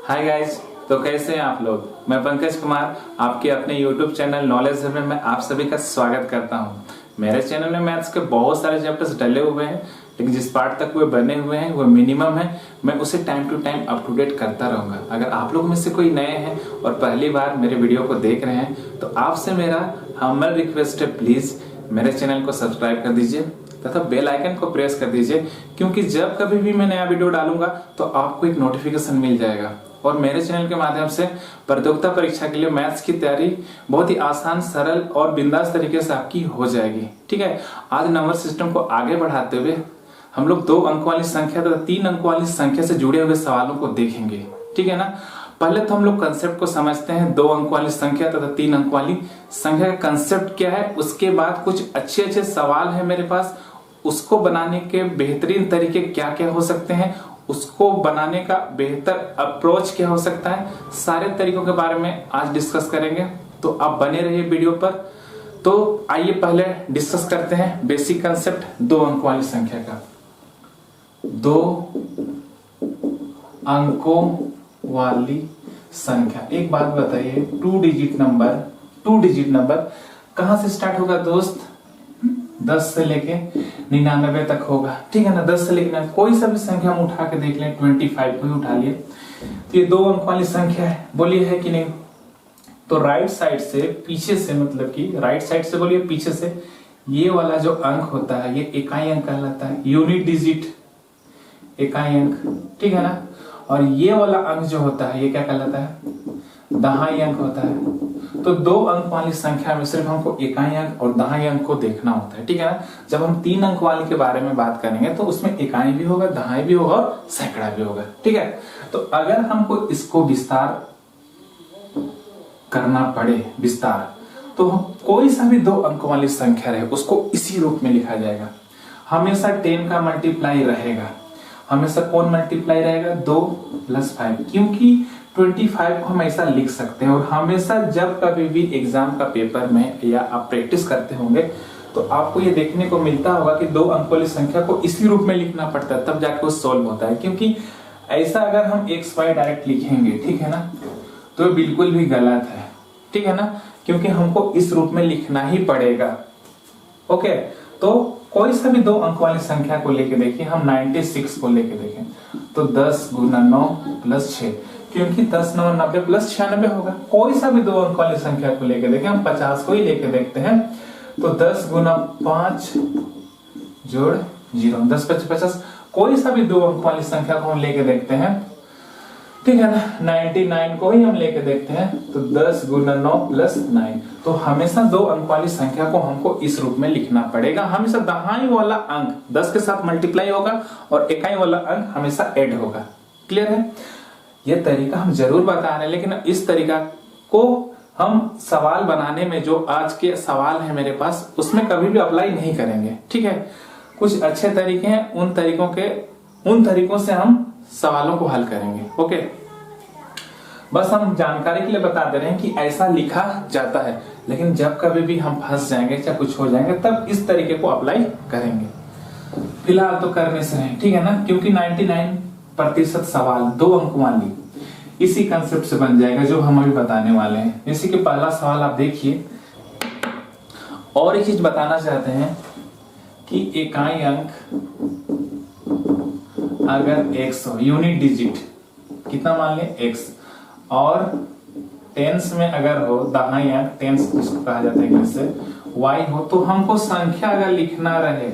Hi guys, तो कैसे हैं आप लोग। मैं पंकज कुमार आपके अपने YouTube चैनल नॉलेज हब में आप सभी का स्वागत करता हूं। मेरे चैनल में मैथ्स के बहुत सारे चैप्टर्स डले हुए हैं, लेकिन जिस पार्ट तक वे बने हुए हैं वो मिनिमम है। मैं उसे time to time up to date करता रहूंगा। अगर आप लोग में से कोई नए हैं और पहली बार मेरे वीडियो को देख रहे हैं तो आपसे मेरा हम्बल रिक्वेस्ट है, प्लीज मेरे चैनल को सब्सक्राइब कर दीजिए तथा बेल आइकन को प्रेस कर दीजिए, क्योंकि जब कभी भी मैं नया वीडियो डालूंगा तो आपको एक नोटिफिकेशन मिल जाएगा। और मेरे चैनल के माध्यम से प्रतियोगिता परीक्षा के लिए मैथ्स की तैयारी बहुत ही आसान, सरल और बिंदास तरीके से आपकी हो जाएगी। ठीक है, आज नंबर सिस्टम को आगे बढ़ाते हुए हम लोग 2 अंक वाली संख्या तथा 3 अंक वाली संख्या से जुड़े हुए सवालों को देखेंगे। ठीक है ना। पहले तो हम लोग कंसेप्ट को समझते हैं। 2 अंक वाली संख्या तथा 3 अंक वाली संख्या का कंसेप्ट क्या है, उसके बाद कुछ अच्छे सवाल है मेरे पास, उसको बनाने के बेहतरीन तरीके क्या क्या हो सकते हैं, उसको बनाने का बेहतर अप्रोच क्या हो सकता है, सारे तरीकों के बारे में आज डिस्कस करेंगे। तो आप बने रहिए वीडियो पर। तो आइए पहले डिस्कस करते हैं बेसिक कंसेप्ट 2 अंक वाली संख्या का। 2 अंकों वाली संख्या, एक बात बताइए, 2 डिजिट नंबर कहां से स्टार्ट होगा दोस्त? 10 से लेके 99 तक होगा। ठीक है ना। 10 से लेके कोई सा भी संख्या हम उठा के देख लें, 25 को ही उठा लिए तो ये 2 अंक वाली संख्या है। बोलिए है कि नहीं? तो राइट साइड से पीछे से, मतलब कि राइट साइड से बोलिए पीछे से, ये वाला जो अंक होता है ये इकाई अंक कहलाता है, यूनिट डिजिट इकाई अंक। ठीक है ना। और ये वाला अंक जो होता है ये क्या कहलाता है? दहाई अंक होता है। तो 2 अंक वाली संख्या में सिर्फ हमको इकाई अंक और दहाई अंक को देखना होता है। ठीक है ना। जब हम 3 अंक वाली के बारे में बात करेंगे तो उसमें इकाई भी होगा, दहाई भी होगा और सैकड़ा भी होगा। ठीक है। तो अगर हमको इसको विस्तार करना पड़े, तो कोई सा भी 2 अंक वाली संख्या रहे उसको इसी रूप में लिखा जाएगा। हमेशा 10 का मल्टीप्लाई रहेगा। हमेशा कौन मल्टीप्लाई रहेगा? 2 + 5, क्योंकि 25 को हम ऐसा लिख सकते हैं। और हमेशा जब कभी भी एग्जाम का पेपर में या आप प्रैक्टिस करते होंगे तो आपको ये देखने को मिलता होगा कि 2 अंक वाली संख्या को इसी रूप में लिखना पड़ता है, तब जाके वो सॉल्व होता है। क्योंकि ऐसा अगर हम XY डायरेक्ट लिखेंगे, ठीक है ना, तो बिल्कुल भी गलत है। ठीक है ना, क्योंकि हमको इस रूप में लिखना ही पड़ेगा। ओके, तो कोई सा भी 2 अंक वाली संख्या को लेके देखिए, हम 96 को लेके देखें तो 10 × 9 + 6, क्योंकि 10 × 9 = 90 + 96 होगा। कोई सा भी 2 अंक वाली संख्या को लेके देखें, हम 50 को ही लेके देखते हैं तो 10 × 5 + 0, 10 × 5 = 50। कोई सा भी 2 अंक वाली संख्या को हम लेके देखते हैं, ठीक है ना, 99 को ही हम लेके देखते हैं तो 10 × 9 + 9। तो हमेशा 2 अंक वाली संख्या को हमको इस रूप में लिखना पड़ेगा। हमेशा दहाई वाला अंक 10 के साथ मल्टीप्लाई होगा और इकाई वाला अंक हमेशा ऐड होगा। क्लियर है? ये तरीका हम जरूर बता रहे हैं, लेकिन इस तरीका को हम सवाल बनाने में, जो आज के सवाल है मेरे पास, उसमें कभी भी अप्लाई नहीं करेंगे। ठीक है। कुछ अच्छे तरीके हैं, उन तरीकों से हम सवालों को हल करेंगे। ओके, बस हम जानकारी के लिए बता दे रहे हैं कि ऐसा लिखा जाता है, लेकिन जब कभी भी हम फंस जाएंगे या कुछ हो जाएंगे तब इस तरीके को अप्लाई करेंगे। फिलहाल तो करने से नहीं, ठीक है ना, क्योंकि 99% सवाल 2 अंक वाली इसी कंसेप्ट से बन जाएगा जो हम अभी बताने वाले हैं। जैसे कि पहला सवाल आप देखिए, और एक चीज बताना चाहते हैं कि इकाई अंक अगर x हो, यूनिट डिजिट कितना मान लें x, और टेंस में अगर हो, दहाई अंक टेंस जिसको कहा जाता है इंग्लिश से, y हो, तो हमको संख्या अगर लिखना रहे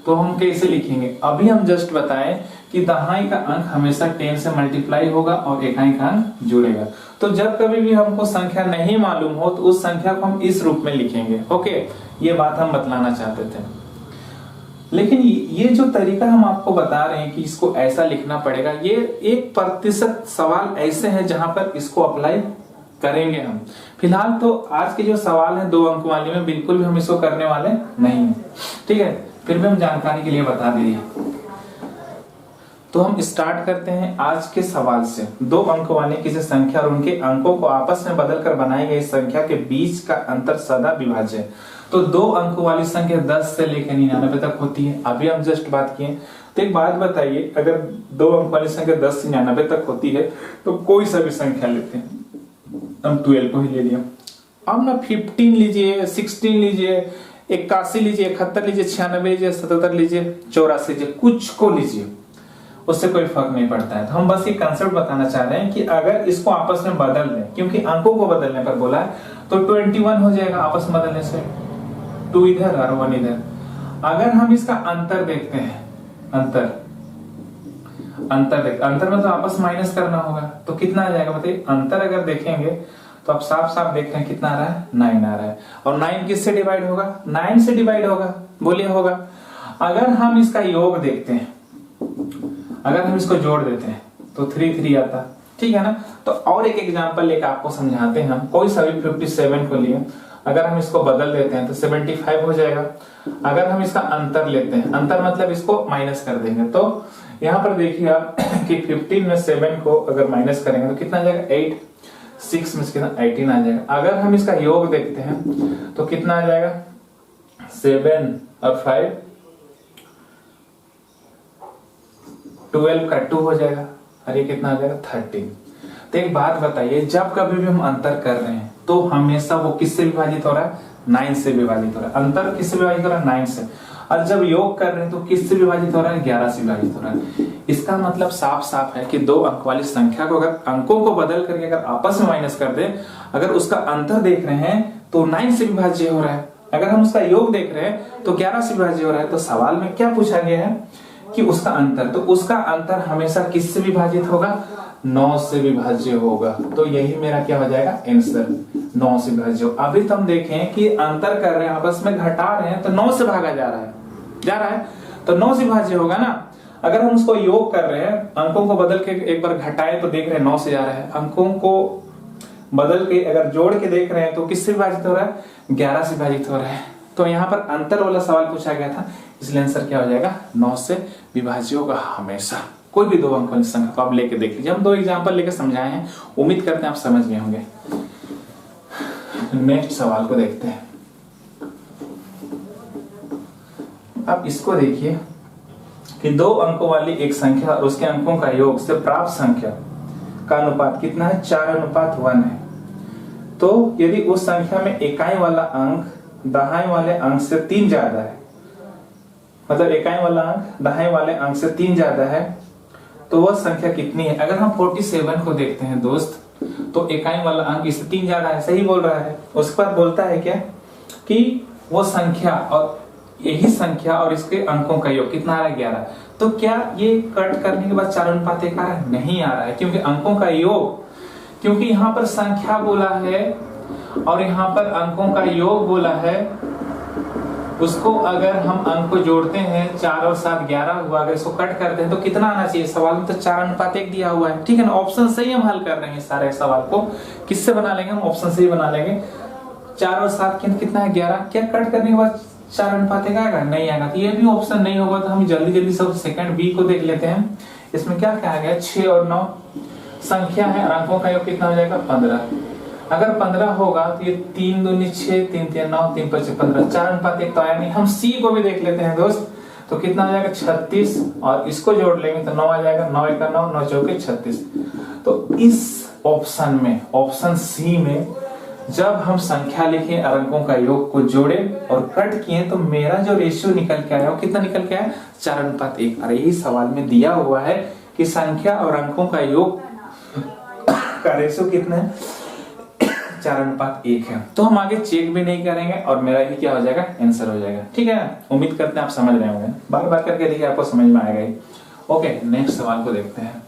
तो हम कैसे लिखेंगे? अभी हम जस्ट बताएं कि दहाई का अंक हमेशा 10 से मल्टीप्लाई होगा और इकाई का अंक जुड़ेगा। तो जब कभी भी हमको संख्या नहीं मालूम हो तो उस संख्या को हम इस रूप में लिखेंगे। ओके, ये बात हम बतलाना चाहते थे। लेकिन ये जो तरीका हम आपको बता रहे हैं कि इसको ऐसा लिखना पड़ेगा, ये 1% सवाल ऐसे हैं जहां पर इसको अप्लाई करेंगे हम। फिलहाल तो आज के जो सवाल है 2 अंक वाली में बिल्कुल भी हम इसको करने वाले नहीं है। ठीक है, फिर भी हम जानकारी के लिए बता दीजिए। तो हम स्टार्ट करते हैं आज के सवाल से। 2 अंक वाली किसी संख्या और उनके अंकों को आपस में बदलकर बनाई गई संख्या के बीच का अंतर सदा विभाज्य। तो 2 अंक वाली संख्या 10 से लेकर 99 तक होती है, अभी हम जस्ट बात किए। तो एक बात बताइए, अगर 2 अंक वाली संख्या 10 से 99 तक होती है तो कोई सा भी संख्या लेते हैं, हम 12 को ही ले लिया। अब ना 15 लीजिए, 16 लीजिए, 81 लीजिए, 71 लीजिए, 96 लीजिए, 77 लीजिए, 84 लीजिए, कुछ को लीजिए, उससे कोई फर्क नहीं पड़ता है। तो हम बस ये कंसेप्ट बताना चाह रहे हैं कि अगर इसको आपस में बदल दें, क्योंकि अंकों को बदलने पर बोला है, तो 21 हो जाएगा आपस में बदलने से, 2 इधर और 1 इधर। अगर हम इसका अंतर देखते हैं, अंतर में तो आपस माइनस करना होगा, तो कितना आ जाएगा बताइए। अंतर अगर देखेंगे तो आप साफ साफ देख रहे हैं कितना आ रहा है, 9 आ रहा है। और 9 किससे डिवाइड होगा, 9 से डिवाइड होगा, बोलिए होगा। अगर हम इसका योग देखते हैं, अगर हम इसको जोड़ देते हैं तो 3 आता, ठीक है ना। तो और एक एग्जांपल लेकर आपको समझाते हैं हम। कोई सा भी 57 को लिए, अगर हम इसको बदल देते हैं तो 75 हो जाएगा। अगर हम इसका अंतर लेते हैं, अंतर मतलब इसको माइनस कर देंगे, तो यहाँ पर देखिए आप कि 15 में 7 को अगर माइनस करेंगे तो कितना आ जाएगा, 8, 6 में कितना 18 आ जाएगा। अगर हम इसका योग देखते हैं तो कितना आ जाएगा, 7 और 5, 12 का 2 हो जाएगा, और ये कितना आ जाएगा, 13। तो एक बात बताइए, जब कभी भी हम अंतर कर रहे हैं तो हमेशा वो किससे विभाजित हो रहा है, 9 से विभाजित हो रहा है। अंतर किससे विभाजित हो रहा है, 9 से। और जब योग कर रहे हैं तो किससे विभाजित हो रहा है, 11 से विभाजित हो रहा है। इसका मतलब साफ साफ है कि 2 अंक वाली संख्या को अगर अंकों को बदल करके अगर आपस में माइनस कर दे, अगर उसका अंतर देख रहे हैं तो 9 से विभाज्य हो रहा है, अगर हम उसका योग देख रहे हैं तो 11 से विभाज्य हो रहा है। तो सवाल में क्या पूछा गया है कि उसका अंतर, तो उसका अंतर हमेशा किससे विभाजित होगा, 9 से विभाज्य होगा। तो यही मेरा क्या हो जाएगा, आंसर, 9 से विभाज्य हो। अभी तो हम देखें कि अंतर कर रहे हैं, आपस में घटा रहे हैं, तो 9 से भागा जा रहा है, तो 9 से विभाज्य होगा ना। अगर हम उसको योग कर रहे हैं, अंकों को बदल के एक बार घटाए तो देख रहे हैं 9 से जा रहा है, अंकों को बदल के अगर जोड़ के देख रहे हैं तो किससे विभाजित हो रहा है, 11 से विभाजित हो रहा है। तो यहाँ पर अंतर वाला सवाल पूछा गया था, इसलिए आंसर क्या हो जाएगा, 9 से विभाज्य होगा हमेशा। कोई भी 2 अंक वाली संख्या को आप लेके देख लीजिए। हम 2 एग्जांपल लेके समझाए हैं, उम्मीद करते हैं आप समझ गए होंगे। नेक्स्ट सवाल को देखते हैं। अब इसको देखिए कि 2 अंकों वाली एक संख्या और उसके अंकों का योग से प्राप्त संख्या का अनुपात कितना है, 4:1 है। तो यदि उस संख्या में इकाई वाला अंक दहाई वाले अंक से 3 ज्यादा है, मतलब इकाई वाला अंक दहाई वाले अंक से 3 ज्यादा है, तो वह संख्या कितनी है। अगर हम 47 को देखते हैं दोस्त, तो इकाई वाला अंक इससे 3 ज्यादा है, सही बोल रहा है। उसके बाद बोलता है क्या कि वो संख्या और यही संख्या और इसके अंकों का योग कितना आ रहा है, 11। तो क्या ये कट करने के बाद 4:1 आ रहा है, नहीं आ रहा है, क्योंकि अंकों का योग, क्योंकि यहाँ पर संख्या बोला है और यहाँ पर अंकों का योग बोला है। उसको अगर हम अंक को जोड़ते हैं, 4 और 7 11 हुआ, अगर इसको कट करते हैं तो कितना आना चाहिए, सवाल में तो 4:1 दिया हुआ है, ठीक है ना। ऑप्शन से ही हम हल कर रहे हैं सारे सवाल को, किससे बना लेंगे हम, ऑप्शन से ही बना लेंगे। 4 और 7 कितना है, 11। क्या कट करने के बाद 4:1 आएगा, नहीं आएगा। तो ये भी ऑप्शन नहीं होगा, तो हम जल्दी जल्दी सब सेकंड बी को देख लेते हैं। इसमें क्या कहा गया, 6 और 9 संख्या है और अंकों का योग कितना हो जाएगा, 15। अगर 15 होगा तो ये 3 दूनी 6, 3 3 9, 3 5 15, 4:1 तो आया नहीं। हम सी को भी देख लेते हैं दोस्त, तो कितना आ जाएगा, 36, और इसको जोड़ लेंगे तो 9 आ जाएगा, 9 1 9, 9 4 36। तो इस ऑप्शन में, ऑप्शन सी में जब हम संख्या लिखे और अंकों का योग को जोड़े और कट किए, तो मेरा जो रेशियो निकल के आया वो कितना निकल के आया, 4:1। और यही सवाल में दिया हुआ है कि संख्या और अंकों का योग का रेशियो कितना है, 4:1 है। तो हम आगे चेक भी नहीं करेंगे और मेरा ही क्या हो जाएगा, आंसर हो जाएगा, ठीक है। उम्मीद करते हैं आप समझ रहे होंगे, बार बार करके देखिए आपको समझ में आएगा ही। ओके, नेक्स्ट सवाल को देखते हैं।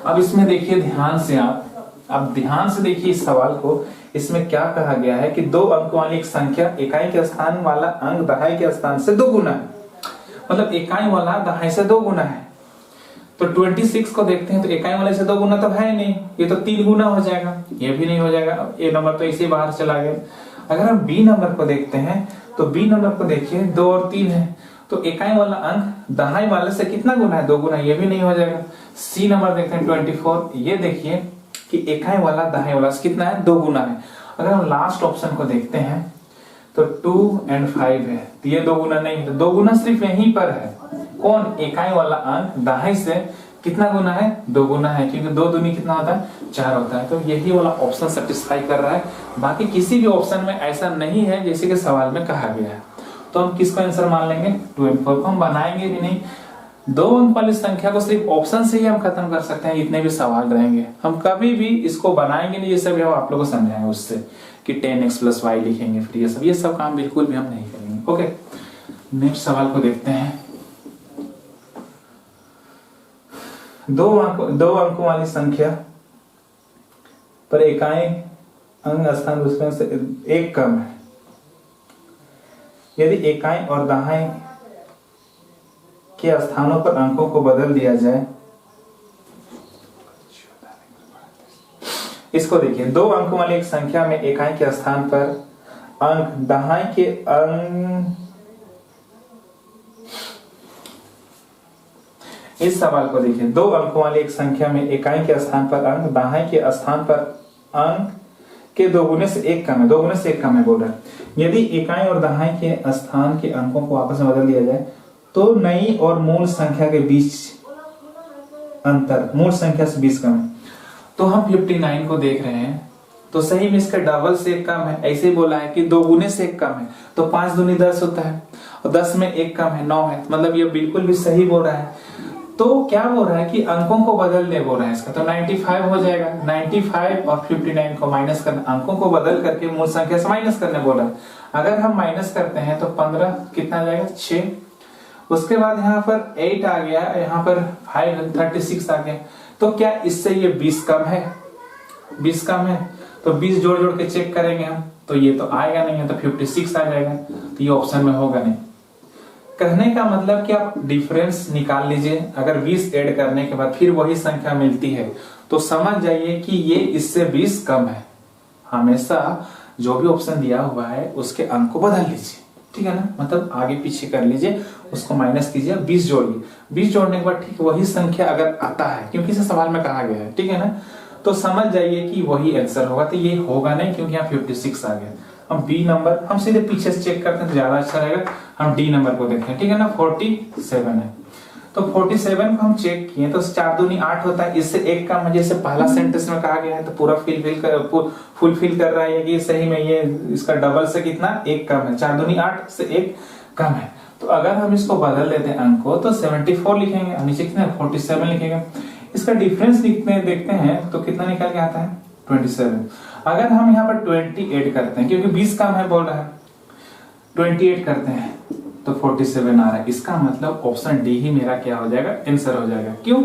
अब इसमें देखिए ध्यान से, आप ध्यान से देखिए इस सवाल को। इसमें क्या कहा गया है कि 2 अंक वाली एक संख्या इकाई के स्थान वाला अंक दहाई के स्थान से 2 गुना है, मतलब इकाई वाला दहाई से 2 गुना है। तो 26 को देखते हैं, तो इकाई वाले से 2 गुना तो है नहीं, ये तो 3 गुना हो जाएगा, ये भी नहीं हो जाएगा, ये नंबर तो इसी बाहर चला गया। अगर हम बी नंबर को देखते हैं, तो बी नंबर को देखिए 2 और 3 है, तो इकाई वाला अंक दहाई वाले से कितना गुना है, 2 गुना, ये भी नहीं हो जाएगा। सी नंबर देखते हैं 24, ये देखिए कि इकाई वाला दहाई वाला से कितना है, 2 गुना है। अगर हम लास्ट ऑप्शन को देखते हैं तो 2 और 5 है, तो ये 2 गुना नहीं, तो 2 गुना सिर्फ यहीं पर है, कौन इकाई वाला अंक दाहिने से कितना गुना है, 2 गुना है, क्योंकि 2 दूनी कितना होता है, 4 होता है। तो यही वाला ऑप्शन सेटिस्फाई कर रहा है, बाकी किसी भी ऑप्शन में ऐसा नहीं है जैसे कि सवाल में कहा गया है। तो हम किसको आंसर मान लेंगे, 2m4 को हम बनाएंगे भी नहीं। 2 अंक वाली संख्या को सिर्फ ऑप्शन से ही हम खत्म कर सकते हैं, इतने भी सवाल रहेंगे, हम कभी भी इसको बनाएंगे नहीं। ये सब हम आप लोगों को समझाएंगे उससे कि 10x + y लिखेंगे, फिर ये सब काम बिल्कुल भी हम नहीं करेंगे। ओके, नेक्स्ट सवाल को देखते हैं। 2 अंकों वाली संख्या पर इकाई अंक स्थान दूसरे से 1 कम है। यदि इकाई और दहाई के स्थानों पर अंकों को बदल दिया जाए, इसको देखिए, 2 अंकों वाली एक संख्या में इकाई के स्थान पर अंक दहाई के अंक, इस सवाल को देखिए, 2 अंकों वाली एक संख्या में इकाई के स्थान पर अंक दहाई के स्थान पर अंक के 2 गुने से 1 कम है, 2 गुने से 1 कम है बोल रहा है। यदि इकाई और दहाई के स्थान के अंकों को आपस में बदल दिया जाए तो नई और मूल संख्या के बीच अंतर मूल संख्या से 20 कम है। तो हम 59 को देख रहे हैं, तो सही में इसका डबल से 1 कम है, ऐसे ही बोला है कि 2 गुने से 1 कम है, तो 5 दूनी 10 होता है, और 10 में 1 कम है, 9 है, मतलब ये बिल्कुल भी सही बोल रहा है। तो क्या बोल रहा है कि अंकों को बदल दे बोल रहा है इसका, तो 95 हो जाएगा। 95 और 59 को माइनस करना, अंकों को बदल करके मूल संख्या से माइनस करने बोल रहा है। अगर हम माइनस करते हैं तो 15 कितना आ जाएगा, 6। उसके बाद यहाँ पर 8 आ गया, यहाँ पर 36 आ गया। तो क्या इससे ये 20 कम है, 20 कम है, तो 20 जोड़ जोड़ के चेक करेंगे हम, तो ये तो आएगा नहीं है, तो 56 आ जाएगा, तो ये ऑप्शन में होगा नहीं। कहने का मतलब कि आप डिफरेंस निकाल लीजिए, अगर 20 ऐड करने के बाद फिर वही संख्या मिलती है तो समझ जाइए कि ये इससे 20 कम है। हमेशा जो भी ऑप्शन दिया हुआ है उसके अंक को बदल लीजिए, ठीक है ना, मतलब आगे पीछे कर लीजिए, उसको माइनस कीजिए, 20 जोड़िए, 20 जोड़ने के बाद ठीक वही संख्या अगर आता है, क्योंकि इसे सवाल में कहा गया है, ठीक है ना, तो समझ जाइए कि वही आंसर होगा। तो ये होगा नहीं क्योंकि यहाँ 56 आ गया। हम बी नंबर, हम सीधे पीछे से चेक करते हैं तो ज्यादा अच्छा रहेगा। हम डी नंबर को देखते हैं, ठीक है ना, 47 है, तो 47 को हम चेक किए तो 4 दूनी 8 होता है, इससे 1 कम है, जैसे पहला सेंटेंस में कहा गया है, तो पूरा फुलफिल कर रहा है कि सही में ये इसका डबल से कितना 1 कम है, 4 दूनी 8 से 1 कम है। तो अगर हम इसको बदल देते हैं अंक को तो 74 लिखेंगे, नीचे कितना 47 लिखेंगे। इसका डिफरेंस देखते हैं तो कितना निकल के आता है, 27। अगर हम यहाँ पर 20 ऐड करते हैं, क्योंकि 20 कम है बोल रहा है, 28 करते हैं तो 47 आ रहा है। इसका मतलब ऑप्शन डी ही मेरा क्या हो जाएगा, आंसर हो जाएगा। क्यों,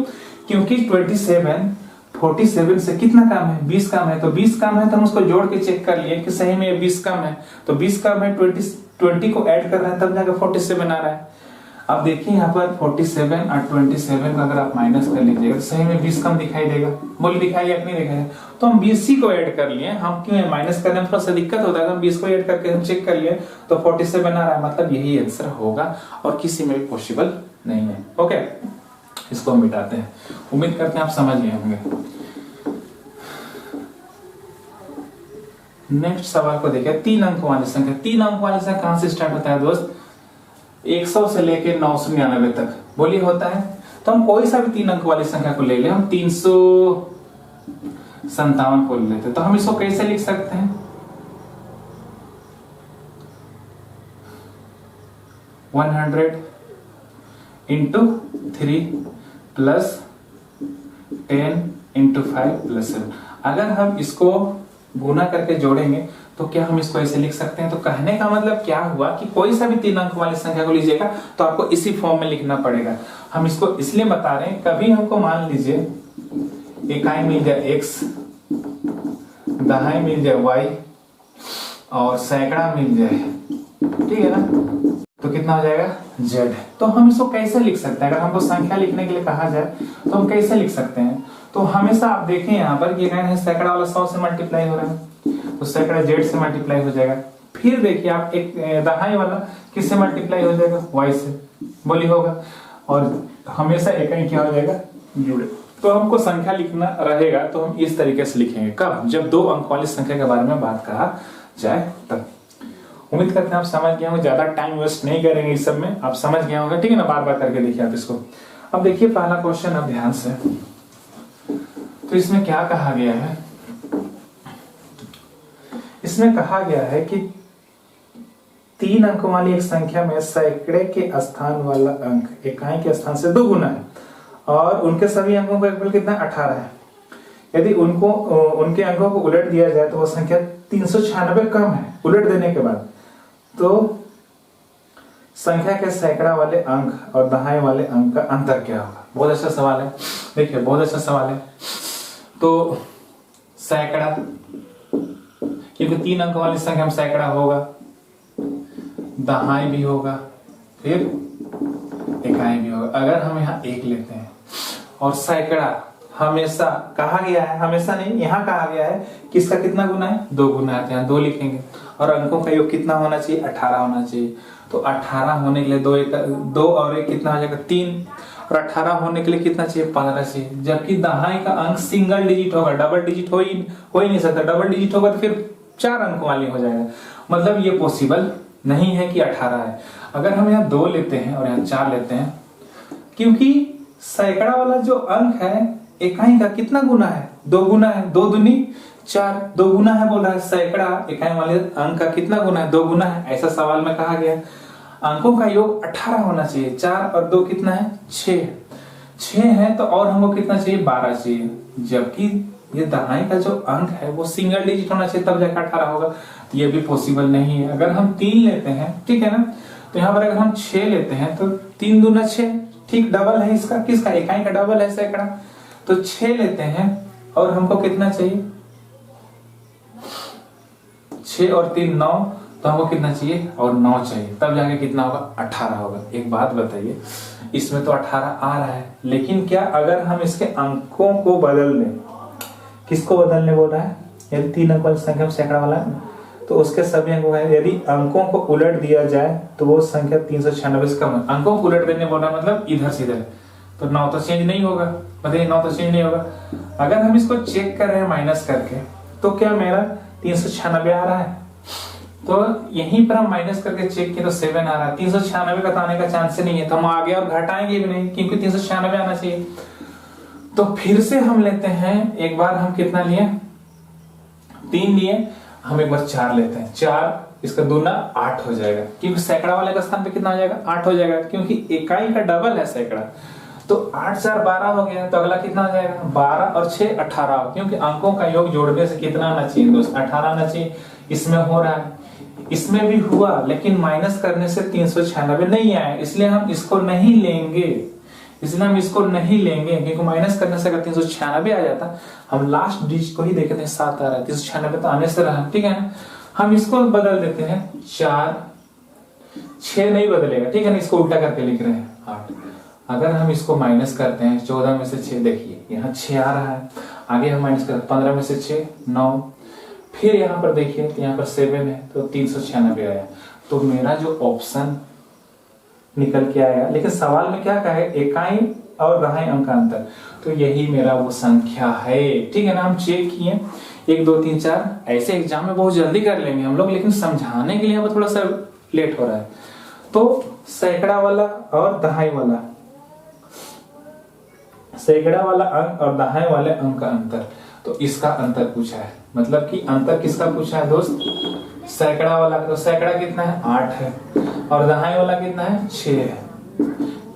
क्योंकि 47 से कितना कम है, 20 कम है, तो 20 कम है तो हम उसको जोड़ के चेक कर लिए कि सही में 20 कम है, तो 20 कम है, 20 को ऐड कर रहे हैं तब जाकर 47 आ रहा है। अब देखिए यहाँ पर 47 और 27 का अगर आप माइनस कर लीजिएगा तो सही में 20 कम दिखाई देगा, बोलिए दिखाई या नहीं दिखाई, तो हम 20 को ऐड कर लिए। हम क्यों माइनस करने में थोड़ा सा दिक्कत होता है, तो हम 20 को ऐड करके हम चेक कर लिए तो 47 आ रहा है, मतलब यही आंसर होगा और किसी में भी पॉसिबल नहीं है। ओके, इसको हम मिटाते हैं। उम्मीद करते हैं आप समझ गए होंगे। नेक्स्ट सवाल को देखिए, 3 अंक वाली संख्या। 3 अंक वाली संख्या कहां से स्टार्ट होता है दोस्त, 100 से लेके 999 तक बोलिए होता है। तो हम कोई सा भी 3 अंक वाली संख्या को ले ले, हम 357 को ले लेते, तो हम इसको कैसे लिख सकते हैं, 100 इंटू 3 प्लस 10 इंटू 5 प्लस 7। अगर हम इसको गुना करके जोड़ेंगे तो क्या हम इसको ऐसे लिख सकते हैं। तो कहने का मतलब क्या हुआ कि कोई सा भी 3 अंक वाली संख्या को लीजिएगा तो आपको इसी फॉर्म में लिखना पड़ेगा। हम इसको इसलिए बता रहे हैं, कभी हमको मान लीजिए इकाई मिल जाए x, दहाई मिल जाए y और सैकड़ा मिल जाए, ठीक है ना, तो कितना हो जाएगा z। तो हम इसको कैसे लिख सकते हैं, अगर हमको संख्या लिखने के लिए कहा जाए तो हम कैसे लिख सकते हैं। तो हमेशा आप देखें यहाँ पर कि सैकड़ा वाला 100 से मल्टीप्लाई हो रहा है तो सैकड़ा z से मल्टीप्लाई हो जाएगा। फिर देखिए आप एक दहाई वाला किससे मल्टीप्लाई हो जाएगा, y से, बोली होगा, और हमेशा इकाई क्या हो जाएगा, जुड़े। तो हमको संख्या लिखना रहेगा तो हम इस तरीके से लिखेंगे, कब, जब 2 अंक वाली संख्या के बारे में बात कहा जाए तब। उम्मीद करते हैं आप समझ गए होंगे, ज्यादा टाइम वेस्ट नहीं करेंगे इस सब में, आप समझ गए होंगे, ठीक है ना। बार बार करके देखिए आप इसको। अब देखिए पहला क्वेश्चन, अब ध्यान से, तो इसमें क्या कहा गया है, इसमें कहा गया है कि 3 अंकों वाली एक संख्या में सैकड़े के स्थान वाला अंक इकाई के स्थान से 2 गुना है और उनके सभी अंकों का योगफल कितना है, 18 है। यदि उनके अंकों को उलट दिया जाए तो वह संख्या 396 कम है। उलट देने के बाद तो संख्या के सैकड़ा वाले अंक और दहाई वाले अंक का अंतर क्या होगा। बहुत अच्छा सवाल है, देखिए बहुत अच्छा सवाल है। तो सैकड़ा, क्योंकि 3 अंक वाली संख्या में सैकड़ा होगा, दहाई भी होगा, फिर इकाई भी होगा। अगर हम यहाँ 1 लेते हैं और सैकड़ा हमेशा कहा गया है, हमेशा नहीं, यहाँ कहा गया है कि इसका कितना गुना है, 2 गुना है, तो यहाँ 2 लिखेंगे। और अंकों का योग कितना होना चाहिए, 18 होना चाहिए। तो 18 होने के लिए 2 और 1 कितना हो जाएगा, 3, और 18 होने के लिए कितना चाहिए, 15 चाहिए। जबकि दहाई का अंक सिंगल डिजिट होगा, डबल डिजिट हो ही नहीं सकता। डबल डिजिट होगा तो फिर 4 अंक वाली हो जाएगा, मतलब ये पॉसिबल नहीं है कि 18 है। अगर हम यहाँ 2 लेते हैं और यहाँ 4 लेते हैं, क्योंकि सैकड़ा वाला जो अंक है इकाई का कितना गुना है, 2 गुना है, 2 दूनी 4, 2 गुना है बोल रहा है। सैकड़ा इकाई वाले अंक का कितना गुना है, 2 गुना है, ऐसा सवाल में कहा गया। अंकों का योग 18 होना चाहिए, 4 और 2 कितना है, 6 है, तो और हमको कितना चाहिए, 12 चाहिए। जबकि ये दहाई का जो अंक है वो सिंगल डिजिट होना चाहिए, तब जाकर 18 होगा। ये भी पॉसिबल नहीं है। अगर हम 3 लेते हैं, ठीक है ना, तो यहाँ पर अगर हम 6 लेते हैं तो 3 दूना 6, ठीक डबल है इसका, किसका, इकाई का डबल है सैकड़ा। तो 6 लेते हैं और हमको कितना चाहिए, 6 और 3 9, तो हमको कितना चाहिए, और 9 चाहिए, तब जाके कितना होगा, 18 होगा। एक बात बताइए, इसमें तो 18 आ रहा है, लेकिन क्या अगर हम इसके अंकों को बदल दें, किसको बदलने बोल रहा है, यदि 3 अंक वाली संख्या में सैकड़ा वाला है तो उसके सभी अंकों का यदि अंकों को उलट दिया जाए तो वो संख्या 396 से कम है। अंकों को उलट देने बोल रहा है, मतलब इधर से इधर, तो 9 तो चेंज नहीं होगा, बताइए 9 तो चेंज नहीं होगा। अगर हम इसको चेक कर रहे हैं माइनस करके, तो क्या मेरा 396 आ रहा है, तो यहीं पर हम माइनस करके चेक किए तो 7 आ रहा है। 396 का आने का चांस नहीं है, तो हम आगे और घटाएंगे भी नहीं, क्योंकि 396 आना चाहिए। तो फिर से हम लेते हैं, एक बार हम कितना लिए, 3 लिए, हम एक बार 4 लेते हैं। 4 इसका दूना 8 हो जाएगा, क्योंकि सैकड़ा वाले का स्थान पे कितना हो जाएगा, 8 हो जाएगा, क्योंकि इकाई का डबल है सैकड़ा। तो 8 4 12 हो गया, तो अगला कितना हो जाएगा, 12 और 6 18, क्योंकि अंकों का योग जोड़ने से कितना आना चाहिए दोस्त, 18 आना चाहिए। इसमें हो रहा है, इसमें भी हुआ, लेकिन माइनस करने से 396 नहीं आया, इसलिए हम इसको नहीं लेंगे, क्योंकि माइनस करने से अगर 396 आ जाता, हम लास्ट डिजिट को ही देखते हैं, 7 आ रहा है, 396 तो आने से रहा, ठीक है ना। हम इसको बदल देते हैं, 4, 6 नहीं बदलेगा, ठीक है ना, इसको उल्टा करके लिख रहे हैं 8। अगर हम इसको माइनस करते हैं, 14 में से 6, देखिए यहाँ 6 आ रहा है, आगे हम माइनस करते हैं, 15 में से 6 9, फिर यहाँ पर देखिए तो यहाँ पर 7 है, तो 396 आया। तो मेरा जो ऑप्शन निकल के आया, लेकिन सवाल में क्या कहा है, इकाई और दहाई अंक का अंतर, तो यही मेरा वो संख्या है, ठीक है ना। हम चेक किए 1 2 3 4, ऐसे एग्जाम में बहुत जल्दी कर लेंगे हम लोग, लेकिन समझाने के लिए अब थोड़ा सा लेट हो रहा है। तो सैकड़ा वाला और दहाई वाला, सैकड़ा वाला अंक और दहाई वाले अंक का अंतर, तो इसका अंतर पूछा है, मतलब कि अंतर किसका पूछा है दोस्त, सैकड़ा वाला। तो सैकड़ा कितना है, 8 है, और दहाई वाला कितना है, 6 है।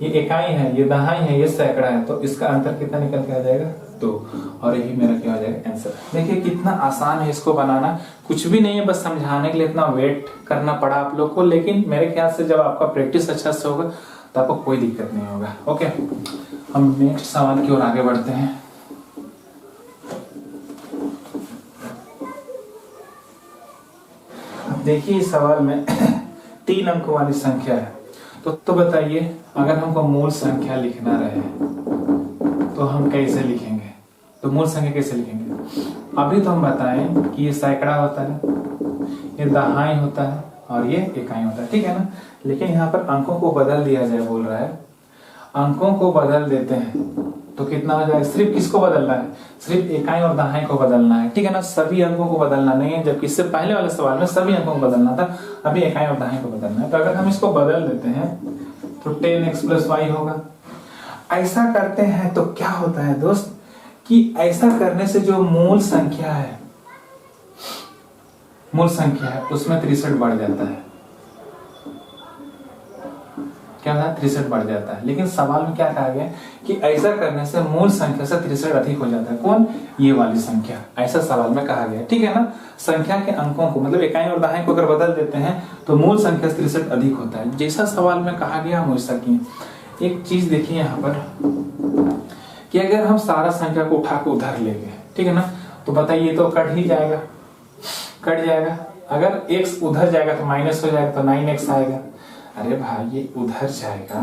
ये इकाई है, ये दहाई है, ये सैकड़ा है, तो इसका अंतर कितना निकल के आ जाएगा, 2, और यही मेरा क्या हो जाएगा, आंसर। देखिए कितना आसान है इसको बनाना, कुछ भी नहीं है, बस समझाने के लिए इतना वेट करना पड़ा आप लोग को, लेकिन मेरे ख्याल से जब आपका प्रैक्टिस अच्छा से होगा तो आपको कोई दिक्कत नहीं होगा। ओके, हम नेक्स्ट सवाल की ओर आगे बढ़ते हैं। देखिए इस सवाल में 3 अंक वाली संख्या है, तो बताइए अगर हमको मूल संख्या लिखना रहे तो हम कैसे लिखेंगे, तो मूल संख्या कैसे लिखेंगे। अभी तो हम बताएं कि ये सैकड़ा होता है, ये दहाई होता है और ये इकाई होता है, ठीक है ना। लेकिन यहाँ पर अंकों को बदल दिया जाए बोल रहा है, अंकों को बदल देते हैं तो कितना हो जाएगा, सिर्फ किसको बदलना है, सिर्फ इकाई और दहाई को बदलना है, ठीक है ना, सभी अंकों को बदलना नहीं है, जबकि इससे पहले वाले सवाल में सभी अंकों को बदलना था, अभी इकाई और दहाई को बदलना है। तो अगर हम इसको बदल देते हैं तो 10x + y होगा। ऐसा करते हैं तो क्या होता है दोस्त कि ऐसा करने से जो मूल संख्या है उसमें 63 बढ़ जाता है। क्या होता है, 63 बढ़ जाता है। लेकिन सवाल में क्या कहा गया कि ऐसा करने से मूल संख्या से 63 अधिक हो जाता है। कौन, ये वाली संख्या, ऐसा सवाल में कहा गया, ठीक है ना। संख्या के अंकों को मतलब इकाई और दहाई को अगर बदल देते हैं तो मूल संख्या से 63 अधिक होता है। जैसा सवाल में कहा गया हम वैसा किए। एक चीज देखिए यहाँ पर कि अगर हम सारा संख्या को उठा के उधर ले गए, ठीक है ना, तो बताइए तो कट ही जाएगा, कट जाएगा। अगर x उधर जाएगा तो माइनस हो जाएगा, तो 9x आएगा। अरे भाई ये उधर जाएगा,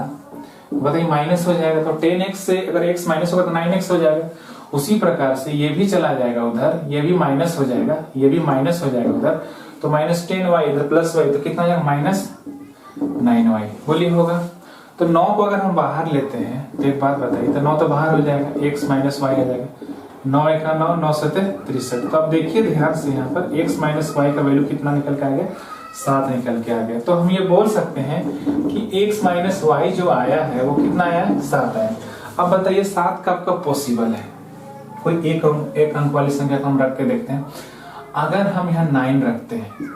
बताइए माइनस हो जाएगा, तो 10x से अगर x माइनस होगा तो 9x हो जाएगा। उसी प्रकार से ये भी चला जाएगा उधर, ये भी माइनस हो जाएगा, ये भी माइनस हो जाएगा उधर, तो -10y इधर +y, तो कितना हो जाएगा, -9y। बोलिए होगा। तो 9 को अगर हम बाहर लेते हैं तो एक बात बताइए, तो 9 तो बाहर हो जाएगा, x - y आ जाएगा, 9 × 9 9 × 7 63। तो अब देखिए ध्यान से यहाँ पर x - y का वैल्यू कितना निकल के आ गया, 7 निकल के आ गया। तो हम ये बोल सकते हैं कि x - y जो आया है वो कितना आया है, 7 आया। अब बताइए 7 कब कब पॉसिबल है, कोई एक अंक वाली संख्या को हम रख के देखते हैं। अगर हम यहाँ 9 रखते हैं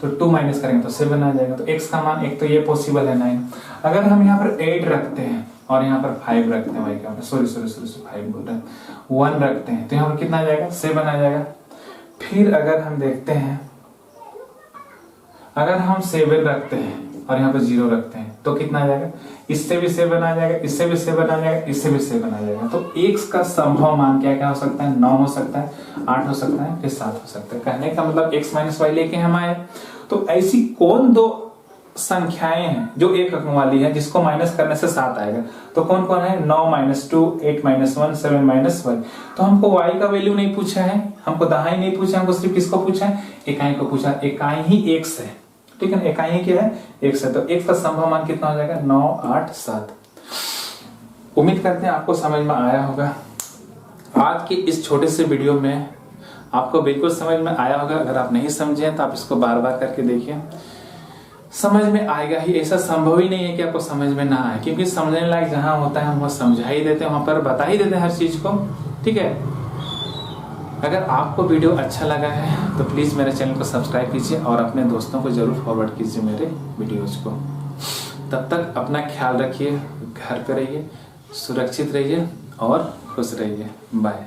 तो 2 माइनस करेंगे तो 7 आ जाएगा, तो x का मान एक तो ये पॉसिबल है 9। अगर हम यहाँ पर 8 रखते हैं और यहाँ पर 5 रखते हैं, भाई क्या सॉरी 5 बोल रहे हैं, 1 रखते हैं, तो यहाँ पर कितना आ जाएगा, 7 आ जाएगा। फिर अगर हम देखते हैं, अगर हम 7 रखते हैं और यहाँ पर 0 रखते हैं तो कितना आ जाएगा, इससे भी 7 आ जाएगा, इससे भी 7 आ जाएगा, इससे भी 7 आ जाएगा। तो x का संभव मान क्या क्या हो सकता है, 9 हो सकता है, 8 हो सकता है, फिर 7 हो सकता है। कहने का मतलब x - y लेके हम आए। तो ऐसी कौन दो संख्याएं हैं जो एक अंक वाली है जिसको माइनस करने से 7 आएगा, तो कौन कौन है, 9 - 2, 8 - 1, 7 - y। तो हमको y का वैल्यू नहीं पूछा है, हमको दहाई नहीं पूछा, हमको सिर्फ किसको पूछा है, इकाई को पूछा। इकाई ही x है, ठीक है ना, इकाई क्या है, x है। तो x का संभव मान कितना हो जाएगा, 9, 8, 7। उम्मीद करते हैं आपको समझ में आया होगा। आज की इस छोटे से वीडियो में आपको बिल्कुल समझ में आया होगा। अगर आप नहीं समझे तो आप इसको बार बार करके देखिए, समझ में आएगा ही। ऐसा संभव ही नहीं है कि आपको समझ में ना आए, क्योंकि समझने लायक जहां होता है हम वो समझा ही देते हैं, वहां पर बता ही देते हैं हर चीज को, ठीक है। अगर आपको वीडियो अच्छा लगा है तो प्लीज मेरे चैनल को सब्सक्राइब कीजिए और अपने दोस्तों को जरूर फॉरवर्ड कीजिए मेरे वीडियोज को। तब तक अपना ख्याल रखिए, घर पे रहिए, सुरक्षित रहिए और खुश रहिए। बाय।